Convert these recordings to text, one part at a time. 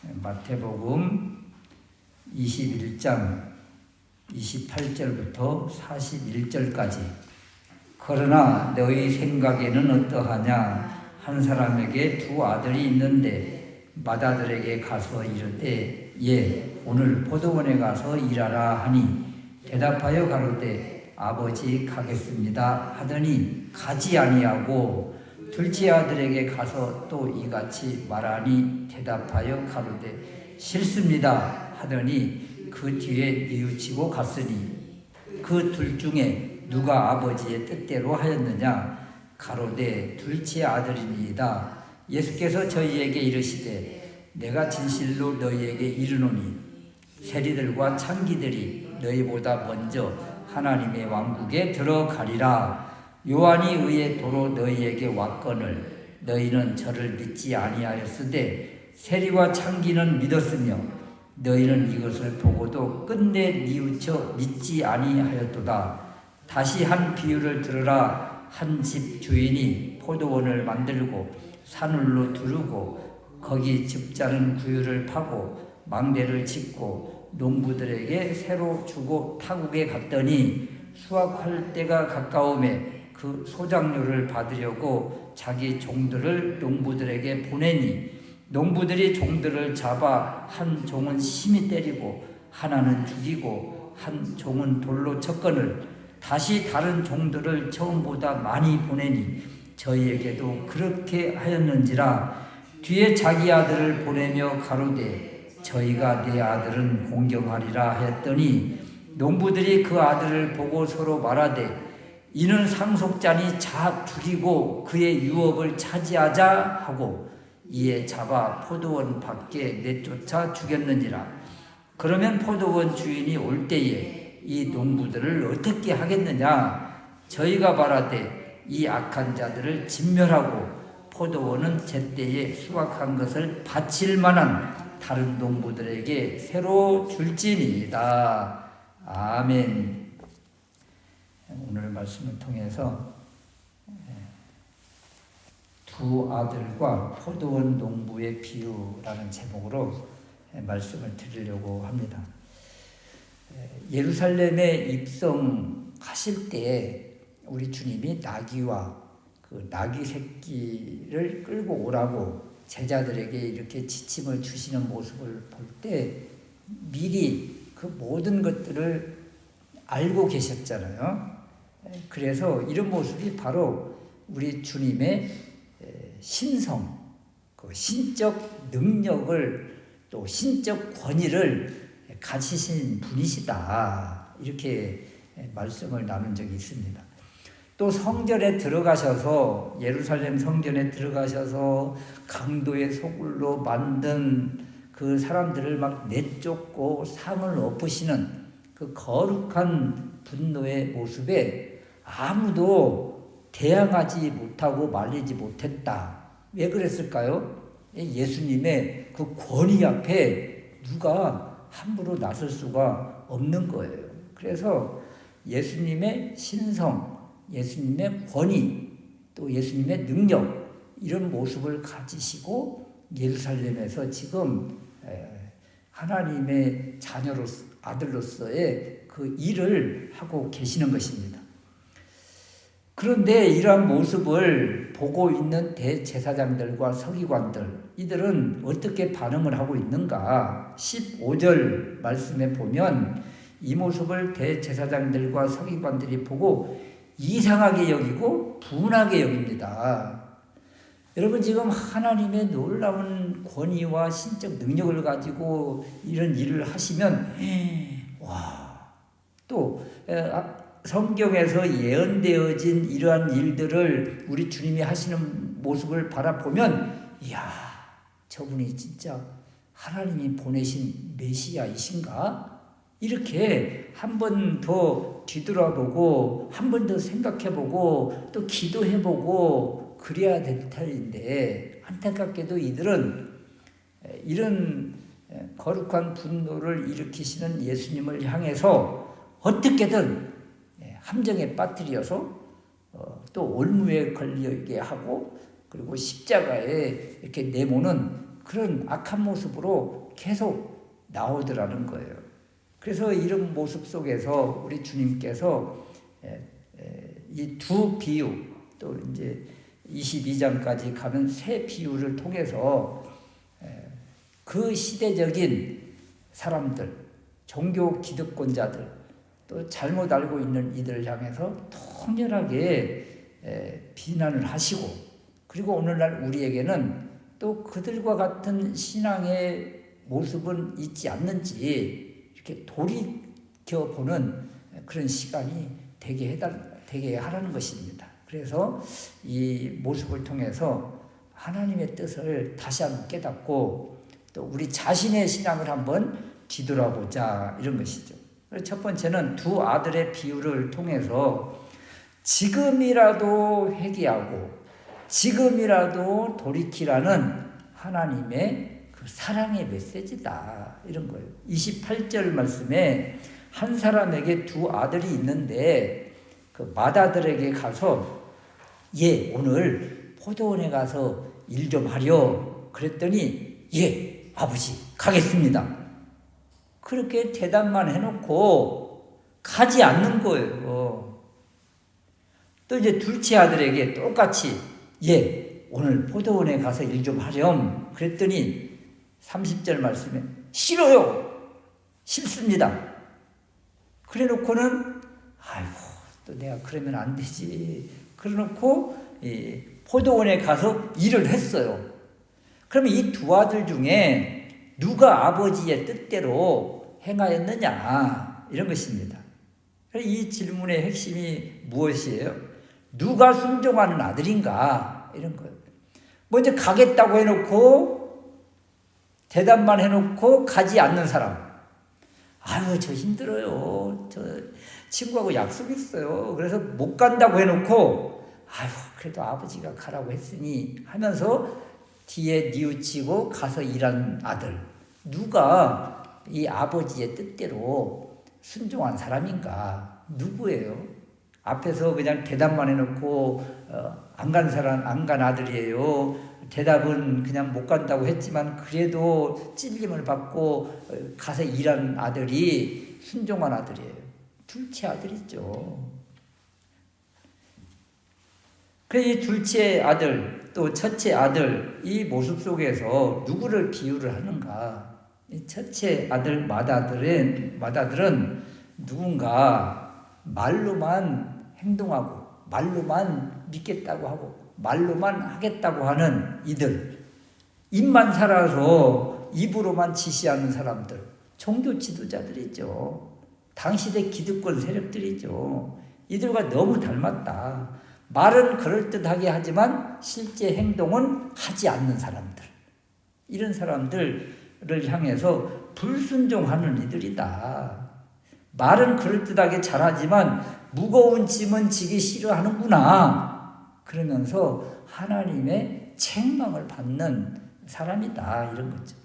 마태복음 21장 28절부터 41절까지. 그러나 너희 생각에는 어떠하냐? 한 사람에게 두 아들이 있는데 맏아들에게 가서 이르되 오늘 포도원에 가서 일하라 하니 대답하여 가로되 아버지 가겠습니다 하더니 가지 아니하고 둘째 아들에게 가서 또 이같이 말하니 대답하여 가로되 싫습니다 하더니 그 뒤에 뉘우치고 갔으니 그 둘 중에 누가 아버지의 뜻대로 하였느냐? 가로되 둘째 아들이니이다. 예수께서 저희에게 이르시되 내가 진실로 너희에게 이르노니 세리들과 창기들이 너희보다 먼저 하나님의 왕국에 들어가리라. 요한이 의의 도로 너희에게 왔거늘 너희는 저를 믿지 아니하였으되 세리와 창기는 믿었으며 너희는 이것을 보고도 끝내 뉘우쳐 믿지 아니하였도다. 다시 한 비유를 들으라. 한 집 주인이 포도원을 만들고 산울로 두르고 거기 즙자는 구유를 파고 망대를 짓고 농부들에게 새로 주고 타국에 갔더니 수확할 때가 가까움에 그 소작료를 받으려고 자기 종들을 농부들에게 보내니 농부들이 종들을 잡아 한 종은 심히 때리고 하나는 죽이고 한 종은 돌로 쳤거늘 다시 다른 종들을 처음보다 많이 보내니 저희에게도 그렇게 하였는지라. 뒤에 자기 아들을 보내며 가로되 저희가 내 아들은 공경하리라 하였더니 농부들이 그 아들을 보고 서로 말하되 이는 상속자니 자 죽이고 그의 유업을 차지하자 하고 이에 잡아 포도원 밖에 내쫓아 죽였느니라. 그러면 포도원 주인이 올 때에 이 농부들을 어떻게 하겠느냐? 저희가 말하되 이 악한 자들을 진멸하고 포도원은 제때에 수확한 것을 바칠 만한 다른 농부들에게 새로 줄지니이다. 아멘. 오늘 말씀을 통해서 두 아들과 포도원 농부의 비유라는 제목으로 말씀을 드리려고 합니다. 예루살렘에 입성하실 때 우리 주님이 나귀와 그 나귀 새끼를 끌고 오라고 제자들에게 이렇게 지침을 주시는 모습을 볼 때 미리 그 모든 것들을 알고 계셨잖아요. 그래서 이런 모습이 바로 우리 주님의 신성, 그 신적 능력을 또 신적 권위를 가지신 분이시다. 이렇게 말씀을 나눈 적이 있습니다. 또 성전에 들어가셔서 예루살렘 성전에 들어가셔서 강도의 소굴로 만든 그 사람들을 막 내쫓고 상을 엎으시는 그 거룩한 분노의 모습에 아무도 대항하지 못하고 말리지 못했다. 왜 그랬을까요? 예수님의 그 권위 앞에 누가 함부로 나설 수가 없는 거예요. 그래서 예수님의 신성, 예수님의 권위, 또 예수님의 능력 이런 모습을 가지시고 예루살렘에서 지금 하나님의 자녀로서 아들로서의 그 일을 하고 계시는 것입니다. 그런데 이러한 모습을 보고 있는 대제사장들과 서기관들 이들은 어떻게 반응을 하고 있는가? 15절 말씀에 보면 이 모습을 대제사장들과 서기관들이 보고 이상하게 여기고 분하게 여깁니다. 여러분 지금 하나님의 놀라운 권위와 신적 능력을 가지고 이런 일을 하시면 또 성경에서 예언되어진 이러한 일들을 우리 주님이 하시는 모습을 바라보면 이야 저분이 진짜 하나님이 보내신 메시아이신가? 이렇게 한 번 더 뒤돌아보고 한 번 더 생각해보고 또 기도해보고 그래야 될 터인데 안타깝게도 이들은 이런 거룩한 분노를 일으키시는 예수님을 향해서 어떻게든 함정에 빠뜨려서 또 올무에 걸리게 하고 그리고 십자가에 이렇게 내모는 그런 악한 모습으로 계속 나오더라는 거예요. 그래서 이런 모습 속에서 우리 주님께서 이 두 비유, 또 이제 22장까지 가면 세 비유를 통해서 그 시대적인 사람들, 종교 기득권자들, 또 잘못 알고 있는 이들을 향해서 통렬하게 비난을 하시고, 그리고 오늘날 우리에게는 또 그들과 같은 신앙의 모습은 있지 않는지 이렇게 돌이켜보는 그런 시간이 되게 하라는 것입니다. 그래서 이 모습을 통해서 하나님의 뜻을 다시 한번 깨닫고 또 우리 자신의 신앙을 한번 뒤돌아보자, 이런 것이죠. 첫 번째는 두 아들의 비유를 통해서 지금이라도 회개하고 지금이라도 돌이키라는 하나님의 그 사랑의 메시지다, 이런 거예요. 28절 말씀에 한 사람에게 두 아들이 있는데 그 맏아들에게 가서 오늘 포도원에 가서 일 좀 하려 그랬더니 아버지 가겠습니다. 그렇게 대답만 해놓고 가지 않는 거예요. 또 이제 둘째 아들에게 똑같이 오늘 포도원에 가서 일 좀 하렴 그랬더니 30절 말씀에 싫어요, 싫습니다. 그래 놓고는 또 내가 그러면 안 되지. 그래 놓고 포도원에 가서 일을 했어요. 그러면 이 두 아들 중에 누가 아버지의 뜻대로 행하였느냐, 이런 것입니다. 이 질문의 핵심이 무엇이에요? 누가 순종하는 아들인가, 이런 거예요. 먼저 가겠다고 해놓고 대답만 해놓고 가지 않는 사람. 저 힘들어요. 저 친구하고 약속 있어요. 그래서 못 간다고 해놓고 그래도 아버지가 가라고 했으니 하면서 뒤에 뉘우치고 가서 일한 아들. 누가 이 아버지의 뜻대로 순종한 사람인가? 누구예요? 앞에서 그냥 대답만 해놓고 안 간 아들이에요. 대답은 그냥 못 간다고 했지만 그래도 찔림을 받고 가서 일한 아들이 순종한 아들이에요. 둘째 아들이죠. 그래서 이 둘째 아들 또 첫째 아들, 이 모습 속에서 누구를 비유를 하는가? 이 첫째 아들 맏아들은 누군가 말로만 행동하고 말로만 믿겠다고 하고 말로만 하겠다고 하는 이들, 입만 살아서 입으로만 지시하는 사람들, 종교 지도자들이죠. 당시대 기득권 세력들이죠. 이들과 너무 닮았다. 말은 그럴듯하게 하지만 실제 행동은 하지 않는 사람들, 이런 사람들을 향해서 불순종하는 이들이다. 말은 그럴듯하게 잘하지만 무거운 짐은 지기 싫어하는구나, 그러면서 하나님의 책망을 받는 사람이다, 이런 거죠.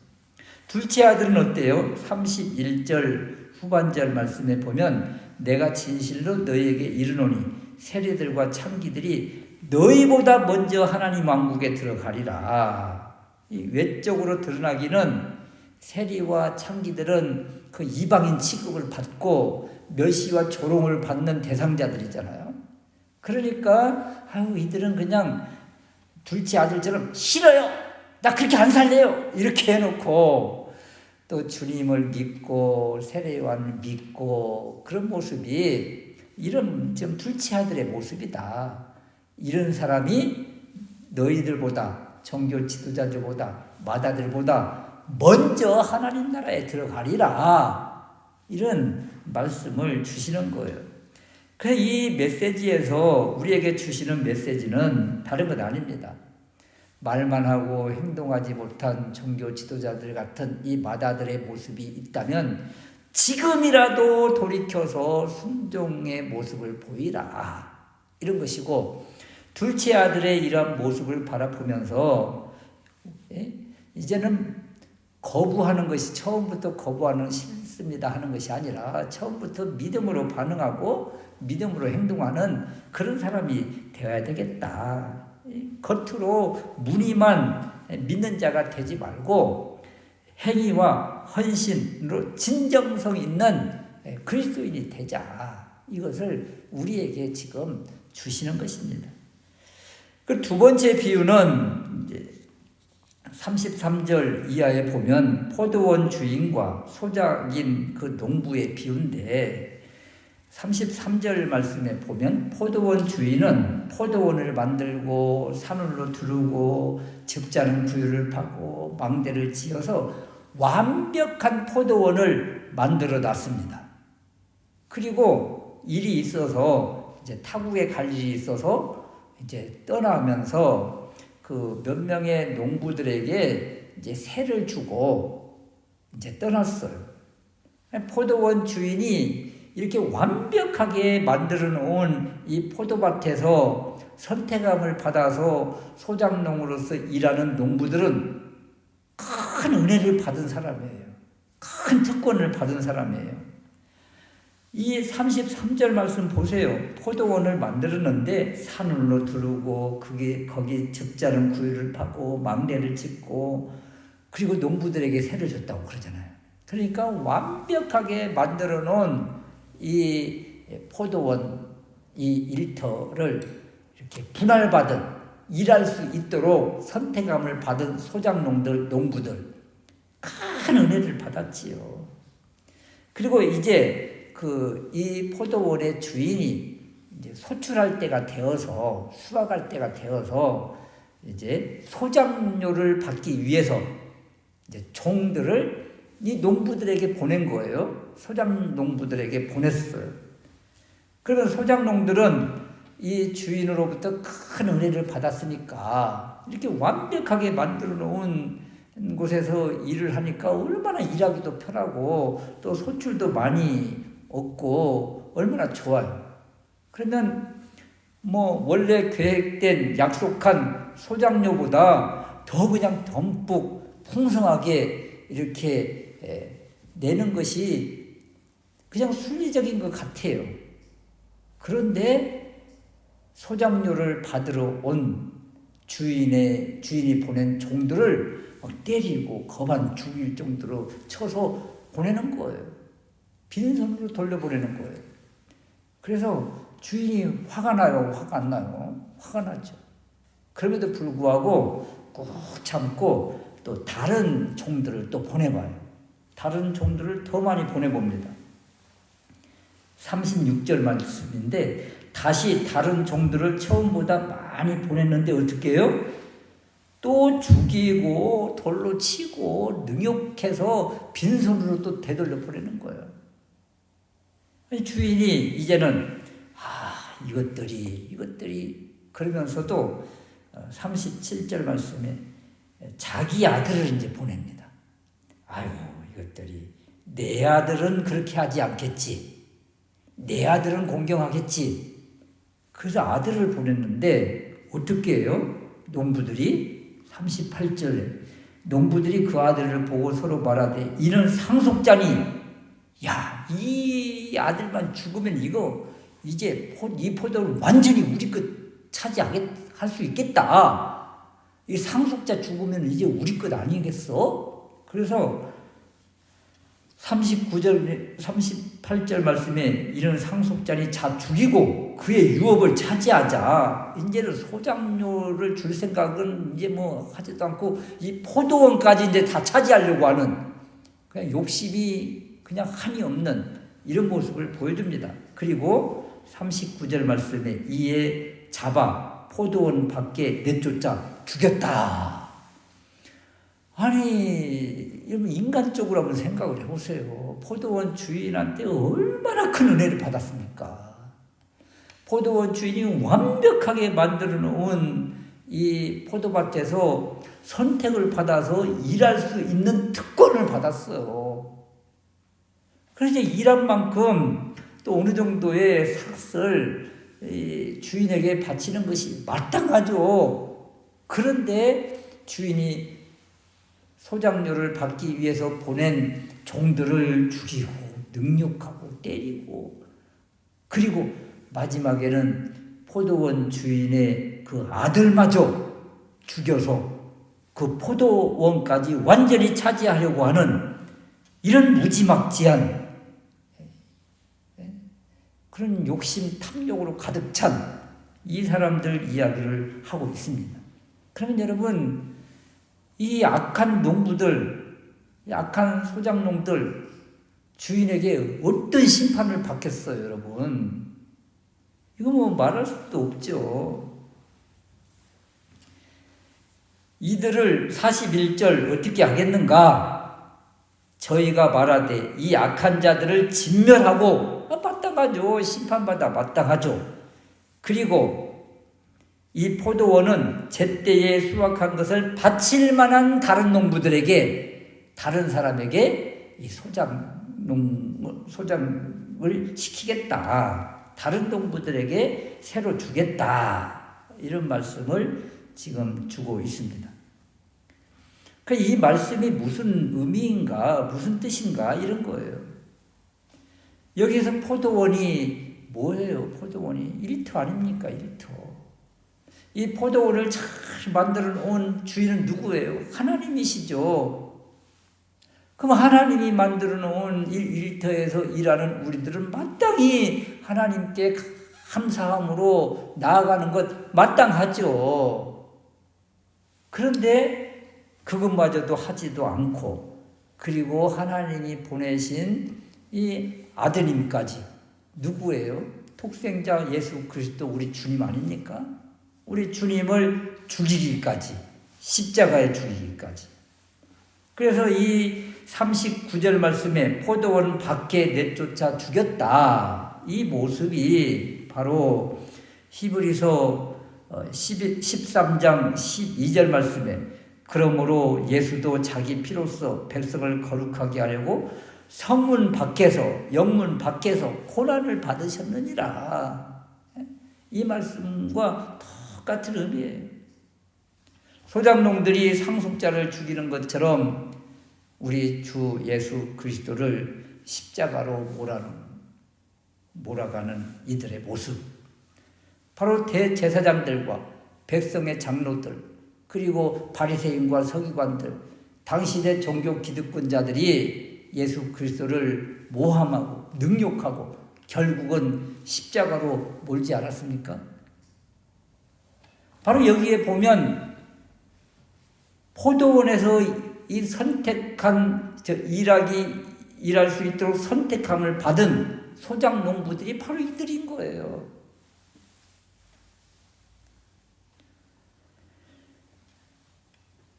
둘째 아들은 어때요? 31절 후반절 말씀에 보면 내가 진실로 너희에게 이르노니 세리들과 창기들이 너희보다 먼저 하나님 왕국에 들어가리라. 이 외적으로 드러나기는 세리와 창기들은 그 이방인 취급을 받고 멸시와 조롱을 받는 대상자들이잖아요. 그러니까 이들은 그냥 둘째 아들처럼 싫어요, 나 그렇게 안 살래요, 이렇게 해놓고 또 주님을 믿고 세례요한을 믿고 그런 모습이 이런 좀 둘째 아들의 모습이다. 이런 사람이 너희들보다, 종교 지도자들보다, 맏아들보다 먼저 하나님 나라에 들어가리라, 이런 말씀을 주시는 거예요. 그래서 이 메시지에서 우리에게 주시는 메시지는 다른 것 아닙니다. 말만 하고 행동하지 못한 종교 지도자들 같은 이 맏아들의 모습이 있다면 지금이라도 돌이켜서 순종의 모습을 보이라, 이런 것이고, 둘째 아들의 이러한 모습을 바라보면서 이제는 거부하는 것이, 처음부터 거부하는 싫습니다 하는 것이 아니라 처음부터 믿음으로 반응하고 믿음으로 행동하는 그런 사람이 되어야 되겠다. 겉으로 무늬만 믿는 자가 되지 말고 행위와 헌신으로 진정성 있는 그리스도인이 되자. 이것을 우리에게 지금 주시는 것입니다. 그 두 번째 비유는 이제 33절 이하에 보면 포도원 주인과 소작인 그 농부의 비유인데 33절 말씀에 보면 포도원 주인은 포도원을 만들고 산울로 두르고 적잖은 구유를 파고 망대를 지어서 완벽한 포도원을 만들어 놨습니다. 그리고 일이 있어서 이제 타국에 갈 일이 있어서 이제 떠나면서 그 몇 명의 농부들에게 이제 세를 주고 이제 떠났어요. 포도원 주인이 이렇게 완벽하게 만들어 놓은 이 포도밭에서 선택함을 받아서 소작농으로서 일하는 농부들은 큰 은혜를 받은 사람이에요. 큰 특권을 받은 사람이에요. 이 33절 말씀 보세요. 포도원을 만들었는데 산울로 두르고 거기 적잖은 구유를 파고 망대를 짓고 그리고 농부들에게 세를 줬다고 그러잖아요. 그러니까 완벽하게 만들어 놓은 이 포도원 이 일터를 이렇게 분할받은 일할 수 있도록 선택함을 받은 소작농들, 농부들 큰 은혜를 받았지요. 그리고 이제 이 포도원의 주인이 이제 소출할 때가 되어서 수확할 때가 되어서 이제 소작료를 받기 위해서 이제 종들을 이 농부들에게 보낸 거예요. 소작 농부들에게 보냈어요. 그러면 소작농들은 이 주인으로부터 큰 은혜를 받았으니까 이렇게 완벽하게 만들어 놓은 곳에서 일을 하니까 얼마나 일하기도 편하고 또 소출도 많이 얻고 얼마나 좋아요. 그러면 뭐 원래 계획된 약속한 소작료보다 더 그냥 듬뿍 풍성하게 이렇게 내는 것이 그냥 순리적인 것 같아요. 그런데 소작료를 받으러 온 주인이 보낸 종들을 막 때리고 거반 죽일 정도로 쳐서 보내는 거예요. 빈손으로 돌려보내는 거예요. 그래서 주인이 화가 나요? 화가 안 나요? 화가 나죠. 그럼에도 불구하고 꾹 참고 또 다른 종들을 또 보내봐요. 다른 종들을 더 많이 보내봅니다. 36절 말씀인데 다시 다른 종들을 처음보다 많이 보냈는데 어떻게 해요? 또 죽이고 돌로 치고 능욕해서 빈손으로 또 되돌려 보내는 거예요. 주인이 이제는 이것들이 그러면서도 37절 말씀에 자기 아들을 이제 보냅니다. 아이고 이것들이 내 아들은 그렇게 하지 않겠지. 내 아들은 공경하겠지. 그래서 아들을 보냈는데 어떻게 해요? 농부들이 38절에 농부들이 그 아들을 보고 서로 말하되 이는 상속자니 야, 이 아들만 죽으면 이거 이제 이 포도를 완전히 우리 것 차지할 수 있겠다. 이 상속자 죽으면 이제 우리 것 아니겠어? 그래서 38절 말씀에 이런 상속자니 자 죽이고 그의 유업을 차지하자. 이제는 소작료를 줄 생각은 이제 뭐 하지도 않고 이 포도원까지 이제 다 차지하려고 하는 그냥 욕심이 그냥 한이 없는 이런 모습을 보여줍니다. 그리고 39절 말씀에 이에 잡아 포도원 밖에 내쫓아 죽였다. 아니 여러분 인간적으로 한번 생각을 해보세요. 포도원 주인한테 얼마나 큰 은혜를 받았습니까? 포도원 주인이 완벽하게 만들어 놓은 이 포도밭에서 선택을 받아서 일할 수 있는 특권을 받았어요. 그래서 일한 만큼 또 어느 정도의 삭을 주인에게 바치는 것이 마땅하죠. 그런데 주인이 소작료를 받기 위해서 보낸 종들을 죽이고 능욕하고 때리고 그리고 마지막에는 포도원 주인의 그 아들마저 죽여서 그 포도원까지 완전히 차지하려고 하는 이런 무지막지한 그런 욕심, 탐욕으로 가득 찬 이 사람들 이야기를 하고 있습니다. 그러면 여러분, 이 악한 농부들, 악한 소작농들 주인에게 어떤 심판을 받겠어요, 여러분? 이거 뭐 말할 수도 없죠. 이들을 41절 어떻게 하겠는가? 저희가 말하되 이 악한 자들을 진멸하고 마땅하죠. 심판받아 마땅하죠. 그리고 이 포도원은 제때에 수확한 것을 바칠 만한 다른 농부들에게, 다른 사람에게 이 소장을 시키겠다. 다른 농부들에게 새로 주겠다. 이런 말씀을 지금 주고 있습니다. 이 말씀이 무슨 의미인가, 무슨 뜻인가, 이런 거예요. 여기서 포도원이 뭐예요? 포도원이 일터 아닙니까? 일터. 이 포도원을 잘 만들어 놓은 주인은 누구예요? 하나님이시죠. 그럼 하나님이 만들어 놓은 일터에서 일하는 우리들은 마땅히 하나님께 감사함으로 나아가는 것 마땅하죠. 그런데 그것마저도 하지도 않고, 그리고 하나님이 보내신 이 아드님까지, 누구예요? 독생자 예수 그리스도 우리 주님 아닙니까? 우리 주님을 죽이기까지, 십자가에 죽이기까지. 그래서 이 39절 말씀에 포도원 밖에 내쫓아 죽였다. 이 모습이 바로 히브리서 13장 12절 말씀에 그러므로 예수도 자기 피로써 백성을 거룩하게 하려고 성문 밖에서, 영문 밖에서 고난을 받으셨느니라. 이 말씀과 똑같은 의미예요. 소작농들이 상속자를 죽이는 것처럼 우리 주 예수 그리스도를 십자가로 몰아가는 이들의 모습, 바로 대제사장들과 백성의 장로들, 그리고 바리새인과 서기관들, 당시의 종교 기득권자들이 예수 그리스도를 모함하고 능욕하고 결국은 십자가로 몰지 않았습니까? 바로 여기에 보면 포도원에서 이 선택한, 일할 수 있도록 선택함을 받은 소작농부들이 바로 이들인 거예요.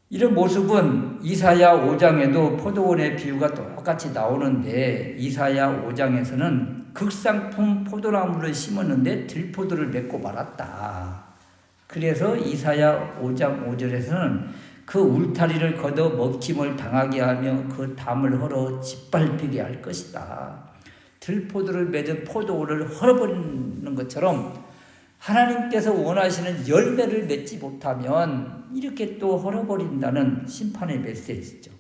이런 모습은 이사야 5장에도 포도원의 비유가 똑같이 나오는데, 이사야 5장에서는 극상품 포도나무를 심었는데 들포도를 맺고 말았다. 그래서 이사야 5장 5절에서는 그 울타리를 걷어 먹힘을 당하게 하며 그 담을 헐어 짓밟히게 할 것이다. 들포도를 맺은 포도원을 헐어버리는 것처럼 하나님께서 원하시는 열매를 맺지 못하면 이렇게 또 헐어버린다는 심판의 메시지죠.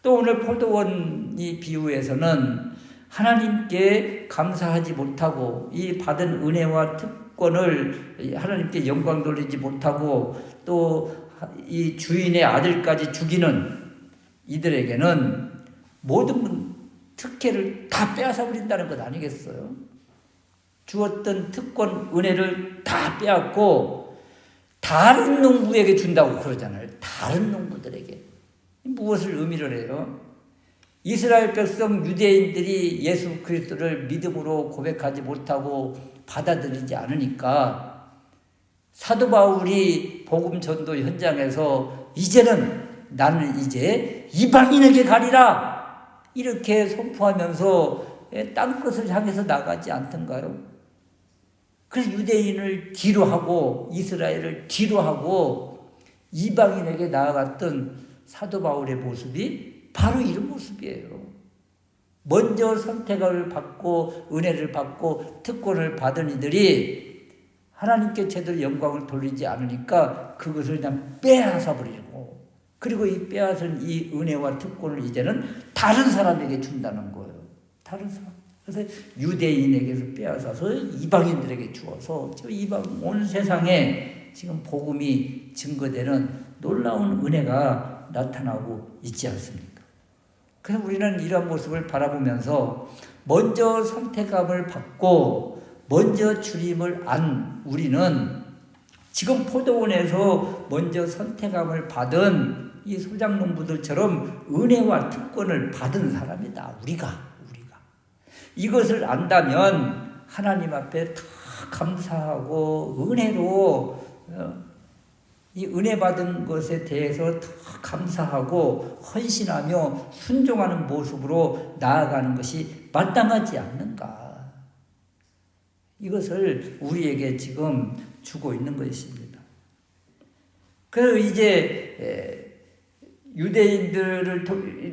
또 오늘 포도원이 비유에서는 하나님께 감사하지 못하고 이 받은 은혜와 특권을 하나님께 영광 돌리지 못하고 또 이 주인의 아들까지 죽이는 이들에게는 모든 특혜를 다 빼앗아 버린다는 것 아니겠어요? 주었던 특권, 은혜를 다 빼앗고 다른 농부에게 준다고 그러잖아요. 다른 농부들에게. 무엇을 의미를 해요? 이스라엘 백성 유대인들이 예수 그리스도를 믿음으로 고백하지 못하고 받아들이지 않으니까 사도 바울이 복음 전도 현장에서 나는 이제 이방인에게 가리라 이렇게 선포하면서 땅끝을 향해서 나가지 않던가요? 그래서 유대인을 뒤로 하고 이스라엘을 뒤로 하고 이방인에게 나아갔던 사도 바울의 모습이 바로 이런 모습이에요. 먼저 선택을 받고 은혜를 받고 특권을 받은 이들이 하나님께 제대로 영광을 돌리지 않으니까 그것을 그냥 빼앗아 버리고, 그리고 이 빼앗은 이 은혜와 특권을 이제는 다른 사람에게 준다는 거예요. 다른 사람. 그래서 유대인에게서 빼앗아서 이방인들에게 주어서 온 세상에 지금 복음이 증거되는 놀라운 은혜가 나타나고 있지 않습니까? 그래서 우리는 이런 모습을 바라보면서 먼저 선택감을 받고 먼저 주님을 안 우리는 지금 포도원에서 먼저 선택감을 받은 이 소작농부들처럼 은혜와 특권을 받은 사람이다. 우리가 이것을 안다면 하나님 앞에 다 감사하고 은혜로 이 은혜 받은 것에 대해서 더 감사하고 헌신하며 순종하는 모습으로 나아가는 것이 마땅하지 않는가. 이것을 우리에게 지금 주고 있는 것입니다. 그래서 이제 유대인들이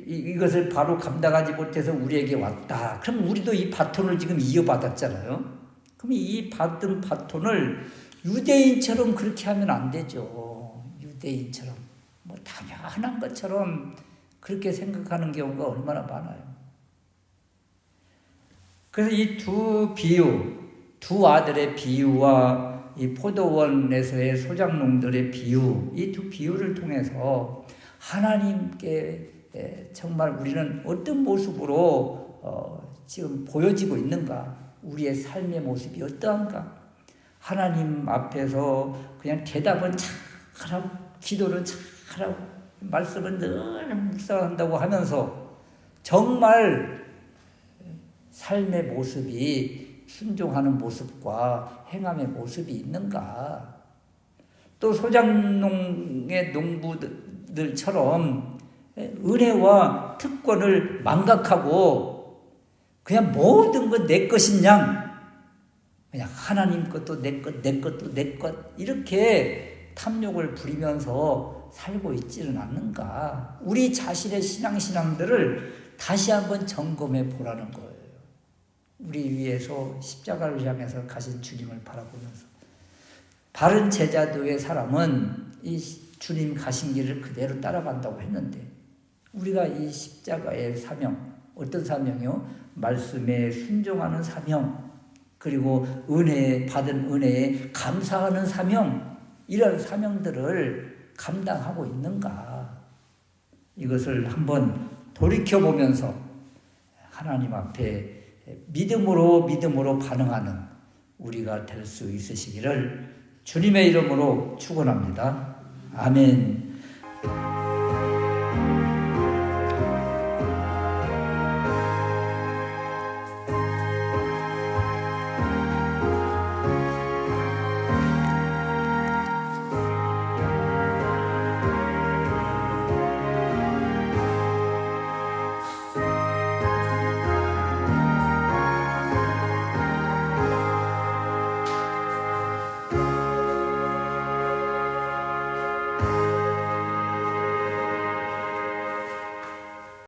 이것을 바로 감당하지 못해서 우리에게 왔다. 그럼 우리도 이 바톤을 지금 이어받았잖아요. 그럼 이 받은 바톤을 유대인처럼 그렇게 하면 안 되죠. 유대인처럼 뭐 당연한 것처럼 그렇게 생각하는 경우가 얼마나 많아요. 그래서 이 두 비유, 두 아들의 비유와 이 포도원에서의 소작농들의 비유, 이 두 비유를 통해서 하나님께 정말 우리는 어떤 모습으로 지금 보여지고 있는가, 우리의 삶의 모습이 어떠한가, 하나님 앞에서 그냥 대답은 잘하고 기도는 잘하고 말씀은 늘 묵상한다고 하면서 정말 삶의 모습이 순종하는 모습과 행함의 모습이 있는가. 또 소작농의 농부들처럼 은혜와 특권을 망각하고 그냥 모든 건 내 것인 양, 그냥 하나님 것도 내 것, 내 것도 내 것, 이렇게 탐욕을 부리면서 살고 있지는 않는가. 우리 자신의 신앙들을 다시 한번 점검해 보라는 거예요. 우리 위에서 십자가를 향해서 가신 주님을 바라보면서 바른 제자도의 사람은 이 주님 가신 길을 그대로 따라간다고 했는데 우리가 이 십자가의 사명, 어떤 사명이요? 말씀에 순종하는 사명, 그리고 받은 은혜에 감사하는 사명, 이런 사명들을 감당하고 있는가. 이것을 한번 돌이켜보면서 하나님 앞에 믿음으로 반응하는 우리가 될 수 있으시기를 주님의 이름으로 축원합니다. 아멘.